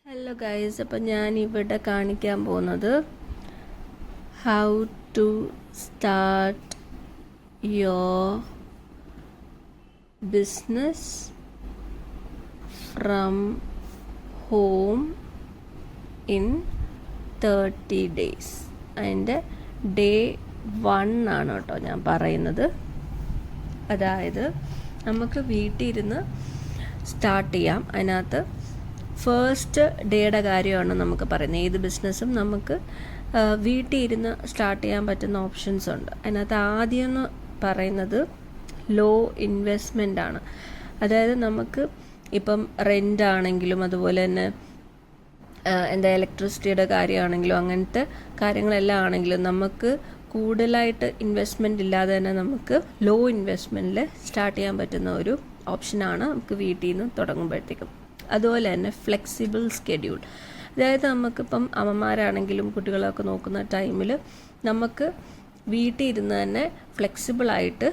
Hello guys, അപ്പം ഞാൻ ഇവിടെ കാണിക്കാൻ പോകുന്നത് how to start your business from home in 30 days. അതിൻ്റെ ഡേ 1 ആണ് കേട്ടോ ഞാൻ പറയുന്നത്. അതായത് നമുക്ക് വീട്ടിൽ ഇരുന്ന് സ്റ്റാർട്ട് ചെയ്യാം. അതിനകത്ത് ഫസ്റ്റ് ഡേയുടെ കാര്യമാണ് നമുക്ക് പറയുന്നത്. ഏത് ബിസിനസ്സും നമുക്ക് വീട്ടിൽ ഇരുന്ന് സ്റ്റാർട്ട് ചെയ്യാൻ പറ്റുന്ന ഓപ്ഷൻസ് ഉണ്ട്. അതിനകത്ത് ആദ്യം എന്ന് പറയുന്നത് ലോ ഇൻവെസ്റ്റ്മെൻ്റ് ആണ്. അതായത് നമുക്ക് ഇപ്പം റെൻ്റ് ആണെങ്കിലും അതുപോലെ തന്നെ ഇലക്ട്രിസിറ്റിയുടെ കാര്യമാണെങ്കിലും അങ്ങനത്തെ കാര്യങ്ങളെല്ലാം ആണെങ്കിലും നമുക്ക് കൂടുതലായിട്ട് ഇൻവെസ്റ്റ്മെൻ്റ് ഇല്ലാതെ തന്നെ നമുക്ക് ലോ ഇൻവെസ്റ്റ്മെൻറ്റിൽ സ്റ്റാർട്ട് ചെയ്യാൻ പറ്റുന്ന ഒരു ഓപ്ഷനാണ് നമുക്ക് വീട്ടിൽ നിന്ന് തുടങ്ങുമ്പോഴത്തേക്കും. അതുപോലെ തന്നെ ഫ്ലെക്സിബിൾ സ്കെഡ്യൂൾ. അതായത് നമുക്കിപ്പം അമ്മമാരാണെങ്കിലും കുട്ടികളൊക്കെ നോക്കുന്ന ടൈമിൽ നമുക്ക് വീട്ടിൽ ഇരുന്ന് തന്നെ ഫ്ലെക്സിബിളായിട്ട്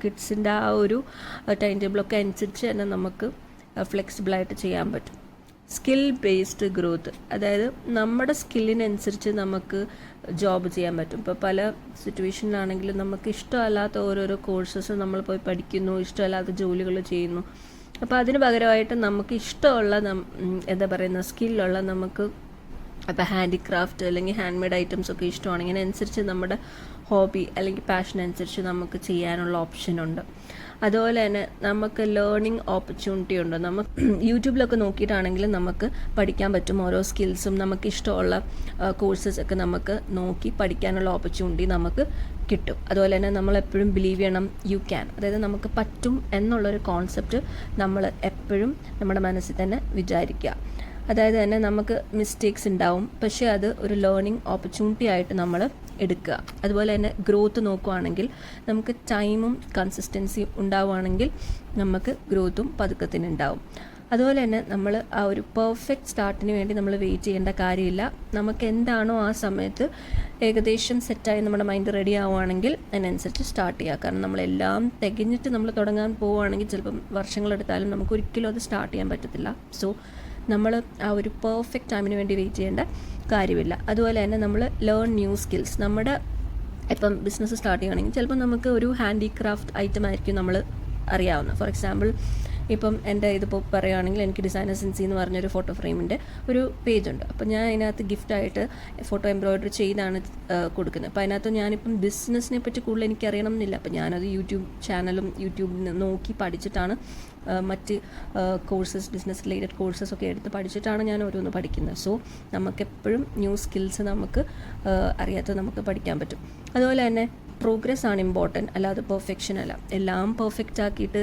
കിഡ്സിൻ്റെ ആ ഒരു ടൈം ടേബിളൊക്കെ അനുസരിച്ച് തന്നെ നമുക്ക് ഫ്ലെക്സിബിളായിട്ട് ചെയ്യാൻ പറ്റും. സ്കിൽ ബേസ്ഡ് ഗ്രോത്ത്, അതായത് നമ്മുടെ സ്കില്ലിനനുസരിച്ച് നമുക്ക് ജോബ് ചെയ്യാൻ പറ്റും. ഇപ്പോൾ പല സിറ്റുവേഷനിലാണെങ്കിലും നമുക്ക് ഇഷ്ടമല്ലാത്ത ഓരോരോ കോഴ്സസ് നമ്മൾ പോയി പഠിക്കുന്നു, ഇഷ്ടമല്ലാത്ത ജോലികൾ ചെയ്യുന്നു. അപ്പോൾ അതിന് പകരമായിട്ട് നമുക്ക് ഇഷ്ടമുള്ള സ്കില്ലുള്ള നമുക്ക് ഇപ്പോൾ ഹാൻഡിക്രാഫ്റ്റ് അല്ലെങ്കിൽ ഹാൻഡ് മെയ്ഡ് ഐറ്റംസ് ഒക്കെ ഇഷ്ടമാണെങ്കിൽ അതിനനുസരിച്ച് നമ്മുടെ ഹോബി അല്ലെങ്കിൽ പാഷൻ അനുസരിച്ച് നമുക്ക് ചെയ്യാനുള്ള ഓപ്ഷനുണ്ട്. അതുപോലെ തന്നെ നമുക്ക് ലേണിംഗ് ഓപ്പർച്യൂണിറ്റി ഉണ്ട്. നമുക്ക് യൂട്യൂബിലൊക്കെ നോക്കിയിട്ടാണെങ്കിലും നമുക്ക് പഠിക്കാൻ പറ്റും. ഓരോ സ്കിൽസും നമുക്ക് ഇഷ്ടമുള്ള കോഴ്സസ് ഒക്കെ നമുക്ക് നോക്കി പഠിക്കാനുള്ള ഓപ്പർച്യൂണിറ്റി നമുക്ക് കിട്ടും. അതുപോലെ തന്നെ നമ്മളെപ്പോഴും ബിലീവ് ചെയ്യണം യു ക്യാൻ, അതായത് നമുക്ക് പറ്റും എന്നുള്ളൊരു കോൺസെപ്റ്റ് നമ്മൾ എപ്പോഴും നമ്മുടെ മനസ്സിൽ തന്നെ വിചാരിക്കുക. അതായത് തന്നെ നമുക്ക് മിസ്റ്റേക്സ് ഉണ്ടാവും, പക്ഷേ അത് ഒരു ലേണിംഗ് ഓപ്പർച്യൂണിറ്റി ആയിട്ട് നമ്മൾ എടുക്കുക. അതുപോലെ തന്നെ ഗ്രോത്ത് നോക്കുകയാണെങ്കിൽ നമുക്ക് ടൈമും കൺസിസ്റ്റൻസിയും ഉണ്ടാവുകയാണെങ്കിൽ നമുക്ക് ഗ്രോത്തും പതുക്കത്തിനുണ്ടാവും. അതുപോലെ തന്നെ നമ്മൾ ആ ഒരു പെർഫെക്റ്റ് സ്റ്റാർട്ടിന് വേണ്ടി നമ്മൾ വെയിറ്റ് ചെയ്യേണ്ട കാര്യമില്ല. നമുക്ക് എന്താണോ ആ സമയത്ത് ഏകദേശം സെറ്റായി നമ്മുടെ മൈൻഡ് റെഡി ആവുകയാണെങ്കിൽ അതിനനുസരിച്ച് സ്റ്റാർട്ട് ചെയ്യുക. കാരണം നമ്മളെല്ലാം തികഞ്ഞിട്ട് നമ്മൾ തുടങ്ങാൻ പോവുകയാണെങ്കിൽ ചിലപ്പം വർഷങ്ങളെടുത്താലും നമുക്ക് ഒരിക്കലും അത് സ്റ്റാർട്ട് ചെയ്യാൻ പറ്റത്തില്ല. സോ നമ്മൾ ആ ഒരു പെർഫെക്റ്റ് ടൈമിന് വേണ്ടി വെയിറ്റ് ചെയ്യേണ്ട കാര്യമില്ല. അതുപോലെ തന്നെ നമ്മൾ ലേൺ ന്യൂ സ്കിൽസ്. നമ്മുടെ ഇപ്പം ബിസിനസ് സ്റ്റാർട്ട് ചെയ്യുകയാണെങ്കിൽ ചിലപ്പോൾ നമുക്ക് ഒരു ഹാൻഡിക്രാഫ്റ്റ് ഐറ്റം ആയിരിക്കും നമ്മൾ അറിയാവുന്നത്. ഫോർ എക്സാമ്പിൾ ഇപ്പം എൻ്റെ ഇതിപ്പോൾ പറയുകയാണെങ്കിൽ എനിക്ക് ഡിസൈനർ സെൻസി എന്ന് പറഞ്ഞൊരു ഫോട്ടോ ഫ്രെയിമിൻ്റെ ഒരു പേജുണ്ട്. അപ്പോൾ ഞാൻ അതിനകത്ത് ഗിഫ്റ്റായിട്ട് ഫോട്ടോ എംബ്രോയിഡറി ചെയ്താണ് കൊടുക്കുന്നത്. അപ്പോൾ അതിനകത്ത് ഞാനിപ്പം ബിസിനസ്സിനെ പറ്റി കൂടുതൽ എനിക്കറിയണം എന്നില്ല. അപ്പോൾ ഞാനത് യൂട്യൂബ് ചാനലും യൂട്യൂബിൽ നോക്കി പഠിച്ചിട്ടാണ് മറ്റ് കോഴ്സസ്, ബിസിനസ് റിലേറ്റഡ് കോഴ്സസ് ഒക്കെ എടുത്ത് പഠിച്ചിട്ടാണ് ഞാൻ ഓരോന്ന് പഠിക്കുന്നത്. സോ നമുക്കെപ്പോഴും ന്യൂ സ്കിൽസ് നമുക്ക് അറിയാത്തത് നമുക്ക് പഠിക്കാൻ പറ്റും. അതുപോലെ തന്നെ പ്രോഗ്രസ് ആണ് ഇമ്പോർട്ടൻറ്റ്, അല്ലാതെ പെർഫെക്ഷൻ അല്ല. എല്ലാം പെർഫെക്റ്റ് ആക്കിയിട്ട്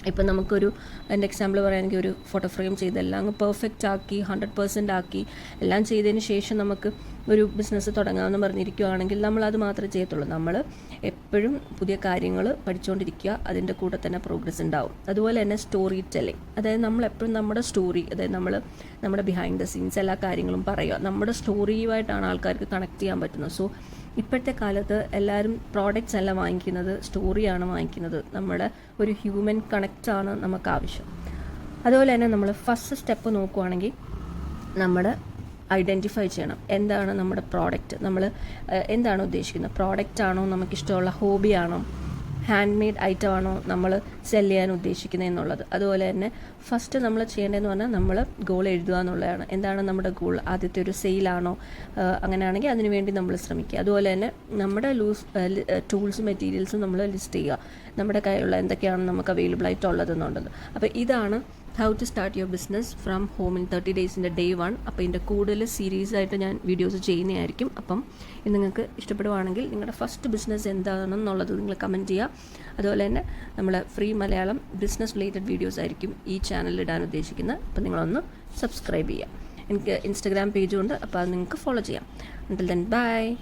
ഇപ്പം നമുക്കൊരു എൻ്റെ എക്സാമ്പിൾ പറയുകയാണെങ്കിൽ ഒരു ഫോട്ടോ ഫ്രെയിം ചെയ്തെല്ലാം അങ്ങ് പെർഫെക്റ്റ് ആക്കി 100% ആക്കി എല്ലാം ചെയ്തതിന് ശേഷം നമുക്ക് ഒരു ബിസിനസ് തുടങ്ങാമെന്ന് പറഞ്ഞിരിക്കുകയാണെങ്കിൽ നമ്മളത് മാത്രമേ ചെയ്യത്തുള്ളൂ. നമ്മൾ എപ്പോഴും പുതിയ കാര്യങ്ങൾ പഠിച്ചുകൊണ്ടിരിക്കുക, അതിൻ്റെ കൂടെ തന്നെ പ്രോഗ്രസ് ഉണ്ടാവും. അതുപോലെ തന്നെ സ്റ്റോറി ടെല്ലിങ്, അതായത് നമ്മളെപ്പോഴും നമ്മുടെ സ്റ്റോറി, അതായത് നമ്മുടെ ബിഹൈൻഡ് ദ സീൻസ് എല്ലാ കാര്യങ്ങളും പറയുക. നമ്മുടെ സ്റ്റോറിയുമായിട്ടാണ് ആൾക്കാർക്ക് കണക്ട് ചെയ്യാൻ പറ്റുന്നത്. സോ ഇപ്പോഴത്തെ കാലത്ത് എല്ലാവരും പ്രോഡക്റ്റ്സ് അല്ല വാങ്ങിക്കുന്നത്, സ്റ്റോറിയാണ് വാങ്ങിക്കുന്നത്. നമ്മുടെ ഒരു ഹ്യൂമൻ കണക്റ്റാണ് നമുക്ക് ആവശ്യം. അതുപോലെ തന്നെ നമ്മൾ ഫസ്റ്റ് സ്റ്റെപ്പ് നോക്കുവാണെങ്കിൽ നമ്മൾ ഐഡൻറ്റിഫൈ ചെയ്യണം എന്താണ് നമ്മുടെ പ്രോഡക്റ്റ്, നമ്മൾ എന്താണ് ഉദ്ദേശിക്കുന്നത്. പ്രോഡക്റ്റ് ആണോ, നമുക്കിഷ്ടമുള്ള ഹോബിയാണോ, ഹാൻഡ് മെയ്ഡ് ഐറ്റം ആണോ നമ്മൾ സെല് ചെയ്യാൻ ഉദ്ദേശിക്കുന്നത് എന്നുള്ളത്. അതുപോലെ തന്നെ ഫസ്റ്റ് നമ്മൾ ചെയ്യേണ്ടതെന്ന് പറഞ്ഞാൽ നമ്മൾ ഗോൾ എഴുതുക എന്നുള്ളതാണ്. എന്താണ് നമ്മുടെ ഗോൾ? ആദ്യത്തെ ഒരു സെയിലാണോ? അങ്ങനെയാണെങ്കിൽ അതിനു വേണ്ടി നമ്മൾ ശ്രമിക്കുക. അതുപോലെ തന്നെ നമ്മുടെ ടൂൾസും മെറ്റീരിയൽസും നമ്മൾ ലിസ്റ്റ് ചെയ്യുക. നമ്മുടെ കയ്യിലുള്ള എന്തൊക്കെയാണ് നമുക്ക് അവൈലബിൾ ആയിട്ടുള്ളതെന്നുള്ളത്. അപ്പോൾ ഇതാണ് how to start your business from home in 30 days day 1. അപ്പോൾ ഇതിൻ്റെ കൂടുതൽ സീരീസ് ആയിട്ട് ഞാൻ വീഡിയോസ് ചെയ്യുന്നതായിരിക്കും. അപ്പം ഇത് നിങ്ങൾക്ക് ഇഷ്ടപ്പെടുവാണെങ്കിൽ നിങ്ങളുടെ ഫസ്റ്റ് ബിസിനസ് എന്താണെന്നുള്ളത് നിങ്ങൾ കമൻറ്റ് ചെയ്യുക. അതുപോലെ തന്നെ നമ്മൾ free Malayalam business related videos ആയിരിക്കും ഈ ചാനലിൽ ഇടാൻ ഉദ്ദേശിക്കുന്നത്. അപ്പോൾ നിങ്ങളൊന്ന് സബ്സ്ക്രൈബ് ചെയ്യുക. എനിക്ക് ഇൻസ്റ്റഗ്രാം പേജും ഉണ്ട്, അപ്പോൾ അത് നിങ്ങൾക്ക് ഫോളോ ചെയ്യാം. Until then, bye.